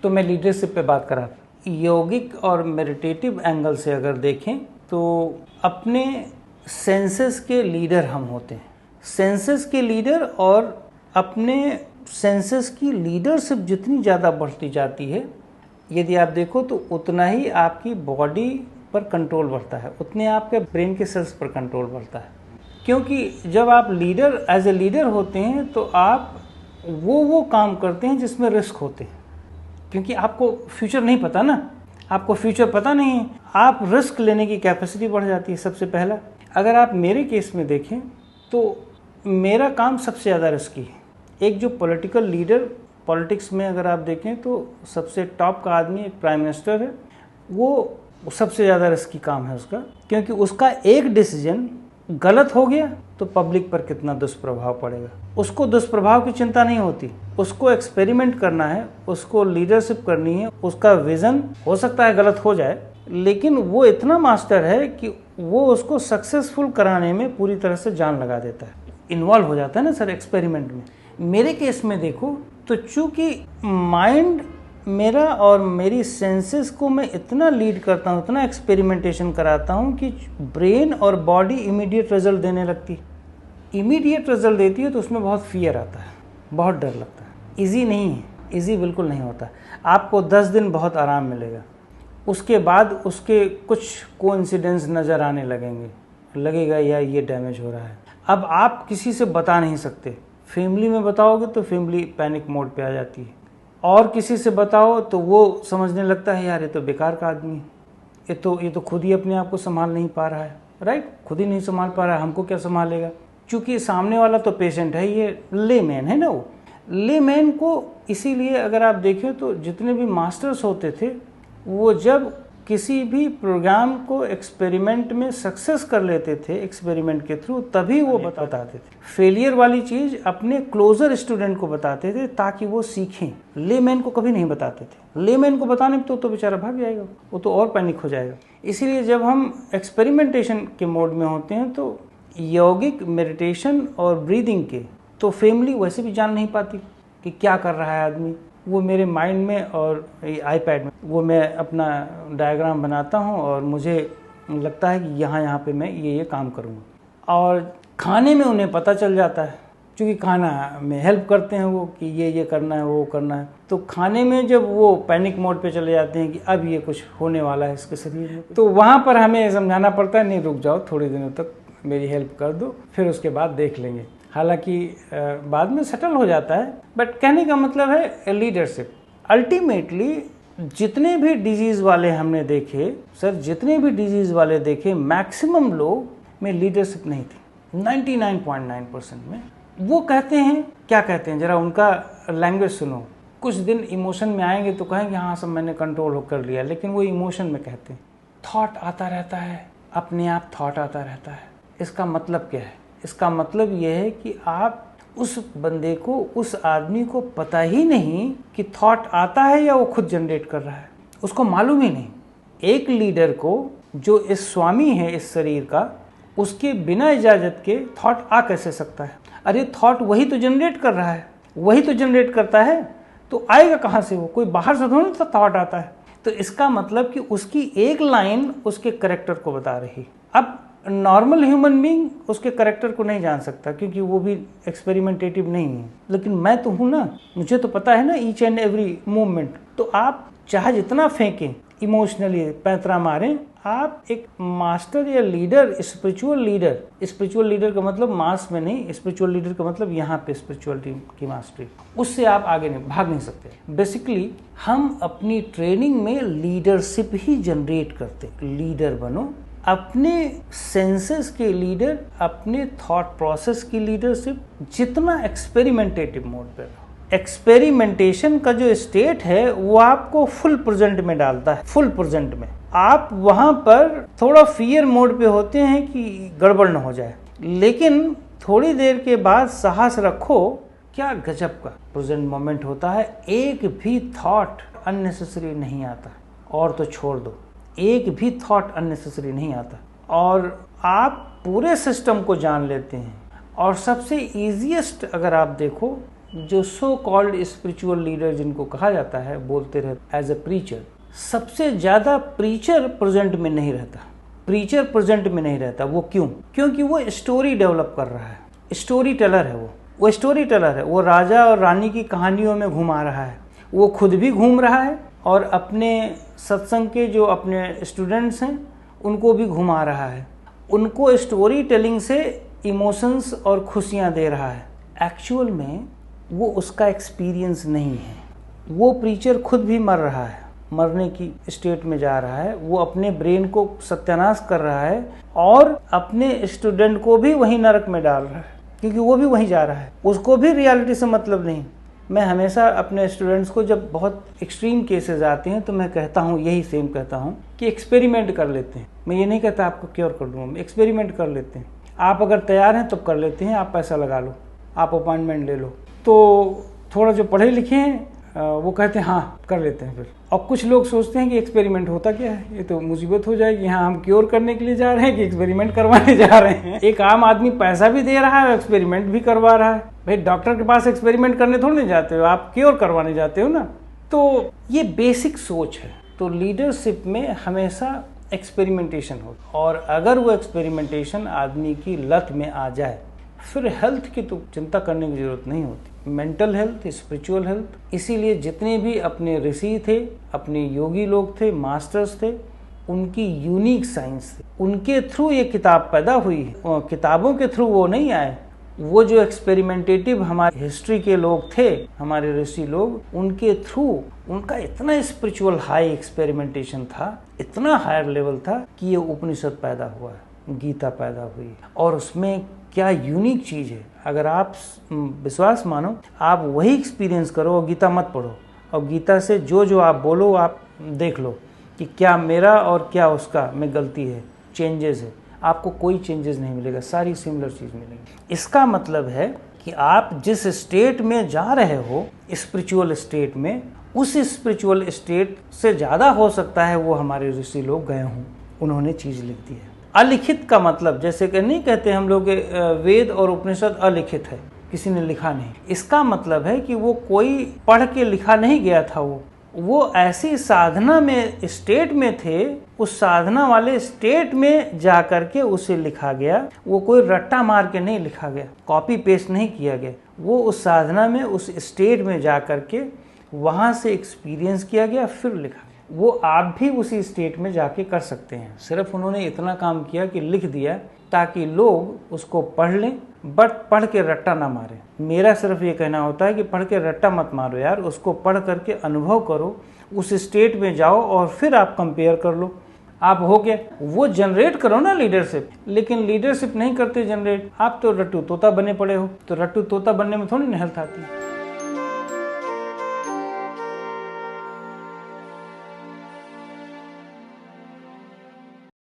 तो मैं लीडरशिप पे बात करा था। योगिक और मेडिटेटिव एंगल से अगर देखें तो अपने सेंसेस के लीडर हम होते हैं। सेंसेस के लीडर, और अपने सेंसेस की लीडरशिप जितनी ज़्यादा बढ़ती जाती है, यदि आप देखो तो उतना ही आपकी बॉडी पर कंट्रोल बढ़ता है, उतने आपके ब्रेन के सेल्स पर कंट्रोल बढ़ता है। क्योंकि जब आप लीडर एज ए लीडर होते हैं तो आप वो काम करते हैं जिसमें रिस्क होते हैं, क्योंकि आपको फ्यूचर नहीं पता ना, आपको फ्यूचर पता नहीं है, आप रिस्क लेने की कैपेसिटी बढ़ जाती है। सबसे पहला, अगर आप मेरे केस में देखें तो मेरा काम सबसे ज़्यादा रिस्की है। एक जो पॉलिटिकल लीडर, पॉलिटिक्स में अगर आप देखें तो सबसे टॉप का आदमी एक प्राइम मिनिस्टर है, वो सबसे ज़्यादा रिस्की काम है उसका, क्योंकि उसका एक डिसीजन गलत हो गया तो पब्लिक पर कितना दुष्प्रभाव पड़ेगा। उसको दुष्प्रभाव की चिंता नहीं होती, उसको एक्सपेरिमेंट करना है, उसको लीडरशिप करनी है, उसका विजन हो सकता है गलत हो जाए, लेकिन वो इतना मास्टर है कि वो उसको सक्सेसफुल कराने में पूरी तरह से जान लगा देता है, इन्वॉल्व हो जाता है ना सर एक्सपेरिमेंट में। मेरे केस में देखो तो चूंकि माइंड मेरा और मेरी सेंसेस को मैं इतना लीड करता हूँ, इतना एक्सपेरिमेंटेशन कराता हूँ कि ब्रेन और बॉडी इमीडिएट रिजल्ट देने लगती है। इमीडिएट रिजल्ट देती है तो उसमें बहुत फियर आता है, बहुत डर लगता है। इजी नहीं है, इजी बिल्कुल नहीं होता। आपको 10 दिन बहुत आराम मिलेगा, उसके बाद उसके कुछ कोइंसिडेंस नज़र आने लगेगा यार ये डैमेज हो रहा है। अब आप किसी से बता नहीं सकते, फैमिली में बताओगे तो फैमिली पैनिक मोड पे आ जाती है, और किसी से बताओ तो वो समझने लगता है यार ये तो बेकार का आदमी है, ये तो खुद ही अपने आप को संभाल नहीं पा रहा है, राइट, खुद ही नहीं संभाल पा रहा है, हमको क्या संभालेगा। क्योंकि सामने वाला तो पेशेंट है, ये लेमैन है ना। वो लेमैन को इसीलिए अगर आप देखें तो जितने भी मास्टर्स होते थे वो जब किसी भी प्रोग्राम को एक्सपेरिमेंट में सक्सेस कर लेते थे एक्सपेरिमेंट के थ्रू, तभी वो बताते थे। फेलियर वाली चीज़ अपने क्लोजर स्टूडेंट को बताते थे ताकि वो सीखें। लेमैन को कभी नहीं बताते थे। लेमैन को बताने में तो बेचारा भाग जाएगा, वो तो और पैनिक हो जाएगा। इसीलिए जब हम एक्सपेरिमेंटेशन के मोड में होते हैं तो यौगिक, मेडिटेशन और ब्रीदिंग के, तो फैमिली वैसे भी जान नहीं पाती कि क्या कर रहा है आदमी। वो मेरे माइंड में और आईपैड में वो मैं अपना डायग्राम बनाता हूँ और मुझे लगता है कि यहाँ पे मैं ये काम करूँगा। और खाने में उन्हें पता चल जाता है, क्योंकि खाना में हेल्प करते हैं वो कि ये करना है, वो करना है। तो खाने में जब वो पैनिक मोड पे चले जाते हैं कि अब ये कुछ होने वाला है इसके शरीर में, तो वहाँ पर हमें समझाना पड़ता है, नहीं रुक जाओ, थोड़ी दिनों तक मेरी हेल्प कर दो, फिर उसके बाद देख लेंगे। हालांकि बाद में सेटल हो जाता है, बट कहने का मतलब है लीडरशिप। अल्टीमेटली जितने भी डिजीज़ वाले हमने देखे सर, जितने भी डिजीज़ वाले देखे, मैक्सिमम लोग में लीडरशिप नहीं थी। 99.9% में वो कहते हैं, क्या कहते हैं, ज़रा उनका लैंग्वेज सुनो। कुछ दिन इमोशन में आएंगे तो कहेंगे हाँ सब मैंने कंट्रोल कर लिया, लेकिन वो इमोशन में कहते हैं। थॉट आता रहता है, अपने आप थॉट आता रहता है। इसका मतलब क्या है? इसका मतलब यह है कि आप उस बंदे को, उस आदमी को पता ही नहीं कि थॉट आता है या वो खुद जनरेट कर रहा है, उसको मालूम ही नहीं। एक लीडर को जो इस स्वामी है इस शरीर का, उसके बिना इजाज़त के थॉट आ कैसे सकता है? अरे थॉट वही तो जनरेट कर रहा है, वही तो जनरेट करता है, तो आएगा कहाँ से? वो कोई बाहर से थोड़ी तो थॉट आता है। तो इसका मतलब कि उसकी एक लाइन उसके कैरेक्टर को बता रही। अब नॉर्मल ह्यूमन बीइंग उसके कैरेक्टर को नहीं जान सकता, क्योंकि वो भी एक्सपेरिमेंटेटिव नहीं है, लेकिन मैं तो हूँ ना, मुझे तो पता है ना ईच एंड एवरी मूवमेंट। तो आप चाहे जितना फेंकें, इमोशनली पैंतरा मारें, आप एक मास्टर या लीडर, स्पिरिचुअल लीडर का मतलब मास में नहीं, स्पिरिचुअल लीडर का मतलब यहाँ पे स्पिरिचुअलिटी की मास्टरी, उससे आप आगे नहीं भाग नहीं सकते। बेसिकली हम अपनी ट्रेनिंग में लीडरशिप ही जनरेट करते। लीडर बनो, अपने सेंसेस के लीडर, अपने थॉट प्रोसेस की लीडरशिप, जितना एक्सपेरिमेंटेटिव मोड पे रहो। एक्सपेरिमेंटेशन का जो स्टेट है वो आपको फुल प्रेजेंट में डालता है। फुल प्रेजेंट में आप वहां पर थोड़ा फियर मोड पे होते हैं कि गड़बड़ न हो जाए, लेकिन थोड़ी देर के बाद साहस रखो, क्या गजब का प्रेजेंट मोमेंट होता है। एक भी थॉट अननेसेसरी नहीं आता, और तो छोड़ दो, एक भी थॉट अननेसेसरी नहीं आता, और आप पूरे सिस्टम को जान लेते हैं। और सबसे ईजीएस्ट अगर आप देखो जो सो कॉल्ड स्पिरिचुअल लीडर जिनको कहा जाता है, बोलते रहते एज ए प्रीचर, सबसे ज़्यादा प्रीचर प्रेजेंट में नहीं रहता। प्रीचर प्रेजेंट में नहीं रहता। वो क्यों? क्योंकि वो स्टोरी डेवलप कर रहा है, स्टोरी टेलर है। वो स्टोरी टेलर है। वो राजा और रानी की कहानियों में घुमा रहा है, वो खुद भी घूम रहा है और अपने सत्संग के जो अपने स्टूडेंट्स हैं उनको भी घुमा रहा है। उनको स्टोरी टेलिंग से इमोशंस और खुशियाँ दे रहा है। एक्चुअल में वो उसका एक्सपीरियंस नहीं है। वो प्रीचर खुद भी मर रहा है, मरने की स्टेट में जा रहा है। वो अपने ब्रेन को सत्यानाश कर रहा है और अपने स्टूडेंट को भी वही नरक में डाल रहा है, क्योंकि वो भी वहीं जा रहा है। उसको भी रियलिटी से मतलब नहीं। मैं हमेशा अपने स्टूडेंट्स को जब बहुत एक्सट्रीम केसेस आते हैं तो मैं कहता हूँ, यही सेम कहता हूँ कि एक्सपेरिमेंट कर लेते हैं। मैं ये नहीं कहता आपको क्योर कर दूँगा, एक्सपेरिमेंट कर लेते हैं। आप अगर तैयार हैं तो कर लेते हैं, आप पैसा लगा लो, आप अपॉइंटमेंट ले लो। तो थोड़ा जो पढ़े लिखे हैं वो कहते हैं हाँ कर लेते हैं फिर। और कुछ लोग सोचते हैं कि एक्सपेरिमेंट होता क्या है, ये तो मुसीबत हो जाएगी, यहाँ हम क्योर करने के लिए जा रहे हैं कि एक्सपेरिमेंट करवाने जा रहे हैं। एक आम आदमी पैसा भी दे रहा है, एक्सपेरिमेंट भी करवा रहा है। भाई डॉक्टर के पास एक्सपेरिमेंट करने थोड़ी नहीं जाते हो, आप क्योर करवाने जाते हो ना। तो ये बेसिक सोच है। तो लीडरशिप में हमेशा एक्सपेरिमेंटेशन हो, और अगर वो एक्सपेरिमेंटेशन आदमी की लत में आ जाए फिर हेल्थ की तो चिंता करने की जरूरत नहीं होती। Mental health, spiritual health. इसीलिए जितने भी अपने ऋषि थे, अपने योगी लोग थे, मास्टर्स थे, उनकी यूनिक साइंस थी। उनके थ्रू ये किताब पैदा हुई है। किताबों के थ्रू वो नहीं आए। वो जो एक्सपेरिमेंटेटिव हमारे हिस्ट्री के लोग थे, हमारे ऋषि लोग, उनके थ्रू उनका इतना स्पिरिचुअल हाई एक्सपेरिमेंटेशन था, इतना हायर लेवल था कि ये उपनिषद पैदा हुआ है, गीता पैदा हुई। और उसमें क्या यूनिक चीज़ है, अगर आप विश्वास मानो, आप वही एक्सपीरियंस करो और गीता मत पढ़ो, और गीता से जो जो आप बोलो आप देख लो कि क्या मेरा और क्या उसका में गलती है, चेंजेस है। आपको कोई चेंजेस नहीं मिलेगा, सारी सिमिलर चीज़ मिलेगी। इसका मतलब है कि आप जिस स्टेट में जा रहे हो, स्पिरिचुअल स्टेट में, उस स्पिरिचुअल स्टेट से ज़्यादा हो सकता है वो हमारे ऋषि लोग गए हों, उन्होंने चीज़ लिख दी है। अलिखित का मतलब, जैसे कि नहीं कहते हम लोग वेद और उपनिषद अलिखित है, किसी ने लिखा नहीं। इसका मतलब है कि वो कोई पढ़ के लिखा नहीं गया था। वो ऐसी साधना में स्टेट में थे, उस साधना वाले स्टेट में जा करके उसे लिखा गया। वो कोई रट्टा मार के नहीं लिखा गया, कॉपी पेस्ट नहीं किया गया। वो उस साधना में, उस स्टेट में जा करके वहाँ से एक्सपीरियंस किया गया, फिर लिखा। वो आप भी उसी स्टेट में जाके कर सकते हैं। सिर्फ उन्होंने इतना काम किया कि लिख दिया ताकि लोग उसको पढ़ लें, बट पढ़ के रट्टा ना मारें। मेरा सिर्फ ये कहना होता है कि पढ़ के रट्टा मत मारो यार, उसको पढ़ करके अनुभव करो, उस स्टेट में जाओ और फिर आप कंपेयर कर लो। आप हो गया, वो जनरेट करो ना लीडरशिप। लेकिन लीडरशिप नहीं करते जनरेट, आप तो रट्टू तोता बने पड़े हो। तो रट्टू तोता बनने में थोड़ी ना हेल्थ आती है।